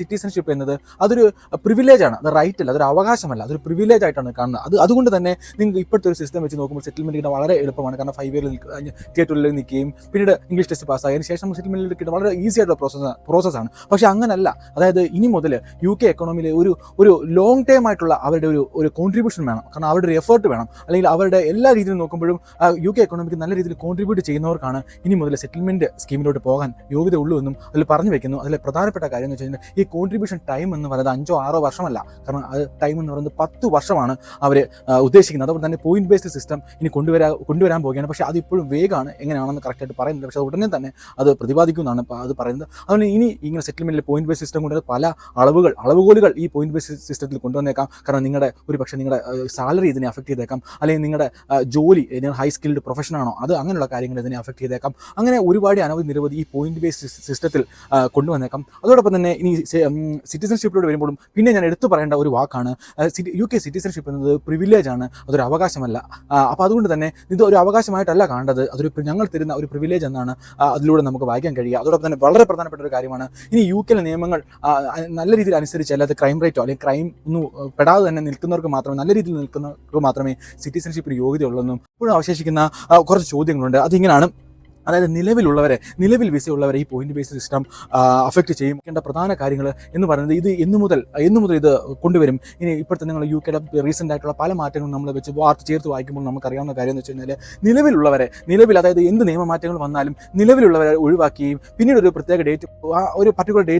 Citizenship എന്നത് അതൊരു പ്രിവിലേജാണ്, അത് റൈറ്റ് അല്ല, അതൊരു അവകാശമല്ല, അതൊരു പ്രിവിലേജ് ആയിട്ടാണ് കാണുന്നത്. അതുകൊണ്ട് തന്നെ നിങ്ങൾക്ക് ഇപ്പോഴത്തെ ഒരു സിസ്റ്റം വെച്ച് നോക്കുമ്പോൾ സെറ്റിൽമെൻറ്റ് കിട്ടാൻ വളരെ എളുപ്പമാണ്. കാരണം 5 ഇയറിൽ തിയേറ്ററിൽ നിൽക്കുകയും പിന്നീട് ഇംഗ്ലീഷ് ടെസ്റ്റ് പാസ്സായതിനു ശേഷം സെറ്റിൽമെൻറ്റിൽ കിട്ടുന്ന വളരെ ഈസി ആയിട്ടുള്ള പ്രോസസ്സാണ്. പക്ഷേ അങ്ങനല്ല. അതായത് ഇനി മുതൽ UK എക്കണോമിയിൽ ഒരു ലോങ് ടേം ആയിട്ടുള്ള അവരുടെ ഒരു കോൺട്രിബ്യൂഷൻ വേണം. കാരണം അവരുടെ ഒരു എഫേർട്ട് വേണം. അല്ലെങ്കിൽ അവരുടെ എല്ലാ രീതിയിലും നോക്കുമ്പോഴും UK എക്കണോമിക്ക് നല്ല രീതിയിൽ കോൺട്രിബ്യൂട്ട് ചെയ്യുന്നവർക്കാണ് ഇനി മുതൽ സെറ്റിൽമെൻറ്റ് സ്കീമിലോട്ട് പോകാൻ യോഗ്യത ഉള്ളൂ എന്നും അതിൽ പറഞ്ഞു വെക്കുന്നു. അതിൽ പ്രധാനപ്പെട്ട കാര്യം എന്ന് വെച്ച് കഴിഞ്ഞാൽ ഈ കോൺട്രിബ്യൂഷൻ ടൈം എന്ന് പറയുന്നത് 5-6 വർഷമല്ല. കാരണം അത് ടൈം എന്ന് പറയുന്നത് 10 വർഷമാണ് അവർ ഉദ്ദേശിക്കുന്നത്. അതുകൊണ്ട് തന്നെ പോയിന്റ് ബേസ്ഡ് സിസ്റ്റം ഇനി കൊണ്ടുവരാൻ പോവുകയാണ്. പക്ഷേ അതിപ്പോഴും വേഗമാണ്, എങ്ങനെയാണെന്ന് കറക്റ്റായിട്ട് പറയുന്നില്ല. പക്ഷേ ഉടനെ തന്നെ അത് പ്രതിപാദിക്കുമെന്നാണ് അത് പറയുന്നത്. അതുകൊണ്ട് ഇനി ഇങ്ങനെ സെറ്റിൽമെൻറ്റിൽ പോയിന്റ് ബേസ്ഡ് സിസ്റ്റം കൊണ്ടുവരുന്ന പല അളവുകോലുകൾ ഈ പോയിന്റ് ബേസ്ഡ് സിസ്റ്റത്തിൽ കൊണ്ടുവന്നേക്കാം. കാരണം നിങ്ങളുടെ സാലറി ഇതിനെ അഫക്റ്റ് ചെയ്തേക്കാം, അല്ലെങ്കിൽ നിങ്ങളുടെ ജോലി, നിങ്ങൾ ഹൈ സ്കിൽഡ് പ്രൊഫഷനാണോ അത്, അങ്ങനെയുള്ള കാര്യങ്ങൾ ഇതിനെ അഫക്റ്റ് ചെയ്തേക്കാം. അങ്ങനെ ഒരുപാട് നിരവധി ഈ പോയിന്റ് ബേസ്ഡ് സിസ്റ്റത്തിൽ കൊണ്ടുവന്നേക്കാം. അതോടൊപ്പം തന്നെ ഇനി സിറ്റിസൺഷിപ്പിലൂടെ വരുമ്പോഴും പിന്നെ ഞാൻ എടുത്തു പറയേണ്ട ഒരു വാക്കാണ് UK സിറ്റിസൺഷിപ്പ് എന്നത് പ്രിവിലേജ് ആണ്, അതൊരു അവകാശമല്ല. അപ്പോൾ അതുകൊണ്ട് തന്നെ ഇത് ഒരു അവകാശമായിട്ടല്ല കാണേണ്ടത്, ഞങ്ങൾ തരുന്ന ഒരു പ്രിവിലേജ് എന്നാണ് അതിലൂടെ നമുക്ക് വായിക്കാൻ കഴിയുക. അതോടൊപ്പം തന്നെ വളരെ പ്രധാനപ്പെട്ട ഒരു കാര്യമാണ്, ഇനി UK നിയമങ്ങൾ നല്ല രീതിയിൽ അനുസരിച്ച്, അല്ലാതെ ക്രൈം റേറ്റോ അല്ലെങ്കിൽ ക്രൈം ഒന്നും പെടാതെ തന്നെ നിൽക്കുന്നവർക്ക് മാത്രമേ, നല്ല രീതിയിൽ നിൽക്കുന്നവർക്ക് മാത്രമേ സിറ്റിസൺഷിപ്പിന് യോഗ്യതയുള്ളെന്നും ഇപ്പോഴും അവശേഷിക്കുന്ന കുറച്ച് ചോദ്യങ്ങളുണ്ട്. അതിങ്ങനെയാണ്. അതായത് നിലവിൽ വിസയുള്ളവരെ ഈ പോയിന്റ് ബേസ്ഡ് സിസ്റ്റം അഫക്റ്റ് ചെയ്യേണ്ട പ്രധാന കാര്യങ്ങൾ എന്ന് പറയുന്നത് ഇത് എന്നു മുതൽ ഇത് കൊണ്ടുവരും. ഇനി ഇപ്പോഴത്തെ നിങ്ങൾ UKയുടെ റീസെൻ്റ് ആയിട്ടുള്ള പല മാറ്റങ്ങളും നമ്മൾ വെച്ച് വാർത്ത ചേർത്ത് വായിക്കുമ്പോൾ നമുക്കറിയാവുന്ന കാര്യം എന്ന് വെച്ച് കഴിഞ്ഞാൽ അതായത് എന്ത് നിയമമാറ്റങ്ങൾ വന്നാലും നിലവിലുള്ളവരെ ഒഴിവാക്കുകയും പിന്നീട് ഒരു പ്രത്യേക ഡേറ്റ്, ഒരു പർട്ടിക്കുലർ ഡേറ്റ്